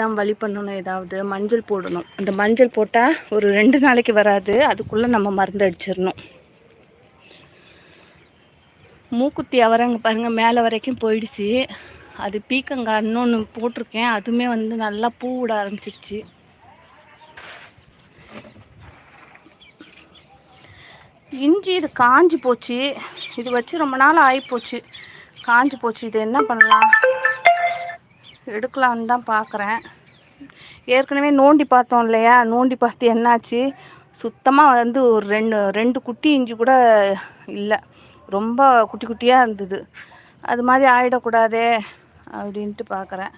தான் வழி பண்ணணும். ஏதாவது மஞ்சள் போடணும். அந்த மஞ்சள் போட்டால் ஒரு 2 நாளைக்கு வராது. அதுக்குள்ளே நம்ம மருந்து அடிச்சிடணும். மூக்குத்தி அவரங்க பாருங்கள் மேலே வரைக்கும் போயிடுச்சு. அது பீக்கங்காய் இன்னொன்று போட்டிருக்கேன். அதுவுமே வந்து நல்லா பூ விட ஆரம்பிச்சிருச்சு. இஞ்சி இது காஞ்சி போச்சு. இது வச்சு ரொம்ப நாள் ஆகிப்போச்சு. காஞ்சி போச்சு. இது என்ன பண்ணலாம், எடுக்கலான்னு தான் பார்க்குறேன். ஏற்கனவே நோண்டி பார்த்தோம் இல்லையா, நோண்டி பார்த்து என்னாச்சு, சுத்தமாக வந்து ஒரு ரெண்டு குட்டி இஞ்சி கூட இல்லை. ரொம்ப குட்டி குட்டியாக இருந்தது. அது மாதிரி ஆகிடக்கூடாதே அப்படின்ட்டு பார்க்குறேன்.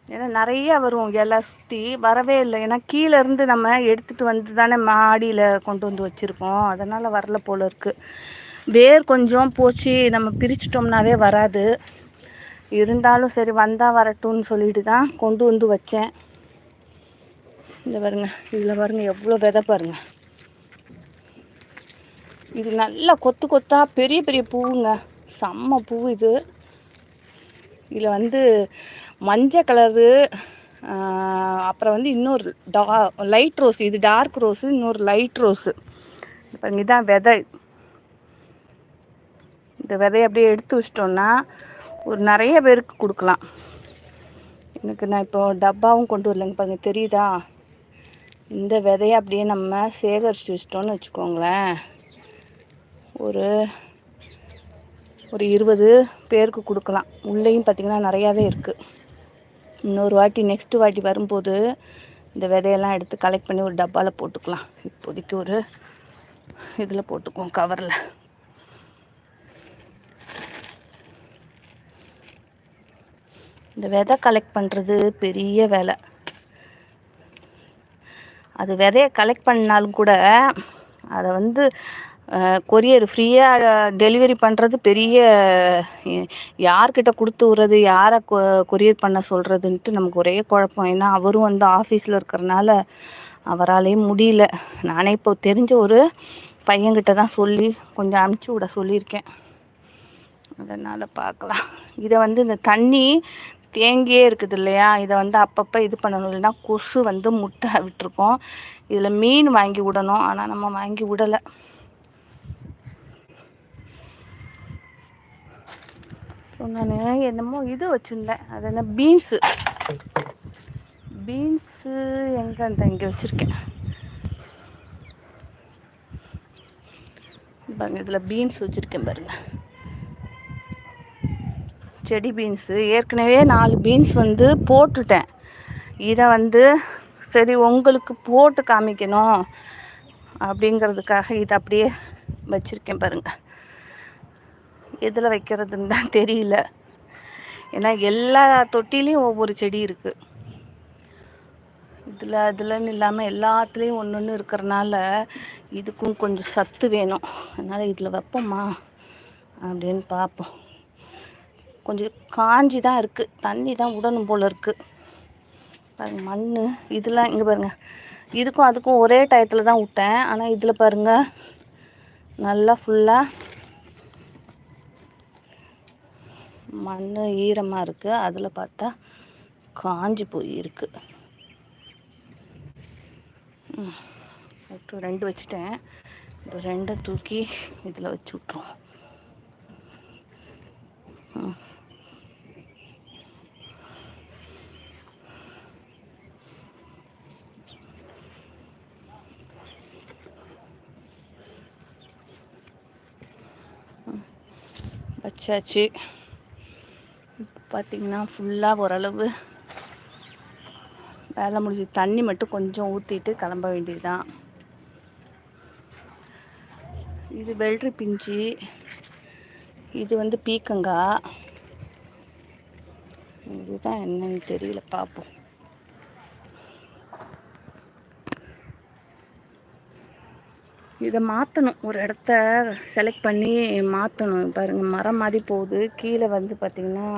ஏன்னா நிறைய வரும், இலை சுற்றி வரவே இல்லை. ஏன்னா கீழேருந்து நம்ம எடுத்துகிட்டு வந்து தானே மாடியில் கொண்டு வந்து வச்சுருக்கோம். அதனால் வரல போல் இருக்குது. வேர் கொஞ்சம் போச்சு, நம்ம பிரிச்சிட்டோம்னாவே வராது. இருந்தாலும் சரி வந்தால் வரட்டும்னு சொல்லிட்டு தான் கொண்டு வந்து வச்சேன். இந்த பாருங்க, இதில் பாருங்கள் எவ்வளோ விதை பாருங்கள். இது நல்லா கொத்து கொத்தாக பெரிய பெரிய பூவுங்க, செம்ம பூ இது. இதில் வந்து மஞ்சள் கலரு, அப்புறம் வந்து இன்னொரு லைட் ரோஸ். இது டார்க் ரோஸு, இன்னொரு லைட் ரோஸு. பாருங்க, இதுதான் விதை. இந்த விதையை அப்படியே எடுத்து வச்சிட்டோன்னா ஒரு நிறைய பேருக்கு கொடுக்கலாம். எனக்கு நான் இப்போ டப்பாவும் கொண்டு வரலைங்க பாருங்க, தெரியுதா? இந்த விதையை அப்படியே நம்ம சேகரித்து வச்சிட்டோன்னு வச்சுக்கோங்களேன், ஒரு 20 பேருக்கு கொடுக்கலாம். உள்ளேயும் பார்த்திங்கன்னா நிறையாவே இருக்குது. இன்னொரு வாட்டி நெக்ஸ்ட்டு வாட்டி வரும்போது இந்த விதையெல்லாம் எடுத்து கலெக்ட் பண்ணி ஒரு டப்பாவில் போட்டுக்கலாம். இப்போதைக்கு ஒரு இதில் போட்டுக்குவோம், கவரில். இந்த விதை கலெக்ட் பண்ணுறது பெரிய வேலை. அது விதையை கலெக்ட் பண்ணாலும் கூட அதை வந்து கொரியர் ஃப்ரீயாக டெலிவரி பண்ணுறது பெரிய, யார்கிட்ட கொடுத்து விட்றது, யாரை கொரியர் பண்ண சொல்கிறதுன்ட்டு நமக்கு ஒரே குழப்பம். ஏன்னா அவரும் வந்து ஆஃபீஸில் இருக்கிறனால அவராலேயும் முடியல. நானே இப்போ தெரிஞ்ச ஒரு பையன்கிட்ட தான் சொல்லி கொஞ்சம் அனுப்பிச்சி விட சொல்லியிருக்கேன். அதனால் பார்க்கலாம். இதை வந்து இந்த தண்ணி தேங்கியே இருக்குது இல்லையா, இதை வந்து அப்பப்போ இது பண்ணணும். இல்லைன்னா கொசு வந்து முட்டை விட்டுருக்கோம். இதில் மீன் வாங்கி விடணும், ஆனால் நம்ம வாங்கி விடலை. நான் என்னமோ இது வச்சுருந்தேன், அது என்ன பீன்ஸு எங்கே அந்த இங்கே வச்சுருக்கேன் பாருங்கள். இதில் பீன்ஸ் வச்சுருக்கேன் பாருங்கள், செடி பீன்ஸு. ஏற்கனவே 4 பீன்ஸ் வந்து போட்டுட்டேன். இதை வந்து சரி உங்களுக்கு போட்டு காமிக்கணும் அப்படிங்கிறதுக்காக இதை அப்படியே வச்சுருக்கேன் பாருங்கள். எதில் வைக்கிறதுன்னு தான் தெரியல. ஏன்னா எல்லா தொட்டிலையும் ஒவ்வொரு செடி இருக்குது. இதுலன்னு இல்லாமல் எல்லாத்துலேயும் ஒன்று இருக்கிறனால இதுக்கும் கொஞ்சம் சத்து வேணும். அதனால் இதில் வைப்போம்மா அப்படின்னு பார்ப்போம். கொஞ்சம் காஞ்சி தான் இருக்குது, தண்ணி தான் விடணும் போல் இருக்குது. பாருங்கள் மண் இதெல்லாம் இங்கே பாருங்கள். இதுக்கும் அதுக்கும் ஒரே டயத்தில் தான் விட்டேன். ஆனால் இதில் பாருங்கள் நல்லா ஃபுல்லாக மண் ஈரமாக இருக்குது. அதில் பார்த்தா காஞ்சி போய் இருக்குது. 2 வச்சுட்டேன். இந்த 2 தூக்கி இதில் வச்சு விட்ருவோம். வச்சாச்சு. இப்போ பார்த்திங்கன்னா ஃபுல்லாக ஓரளவு வேலை முடிஞ்சு. தண்ணி மட்டும் கொஞ்சம் ஊற்றிட்டு கிளம்ப வேண்டியதுதான். இது வெள்ளரி பிஞ்சு, இது வந்து பீக்கங்காய். இதுதான் என்னன்னு தெரியல, பார்ப்போம். இதை மாற்றணும், ஒரு இடத்த செலக்ட் பண்ணி மாற்றணும். பாருங்கள் மரம் மாதிரி போகுது. கீழே வந்து பார்த்திங்கன்னா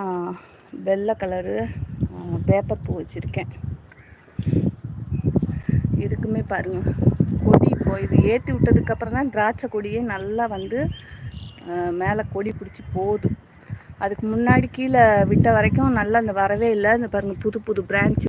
வெள்ளை கலரு பேப்பர் பூ வச்சுருக்கேன். இதுக்குமே பாருங்கள் கொடி இது ஏற்றி விட்டதுக்கப்புறம் தான் திராட்சை கொடியே நல்லா வந்து மேலே கொடி பிடிச்சி போகுது. அதுக்கு முன்னாடி கீழே விட்ட வரைக்கும் நல்லா அந்த வரவே இல்லை. இந்த பாருங்கள் புது புது பிரான்ச்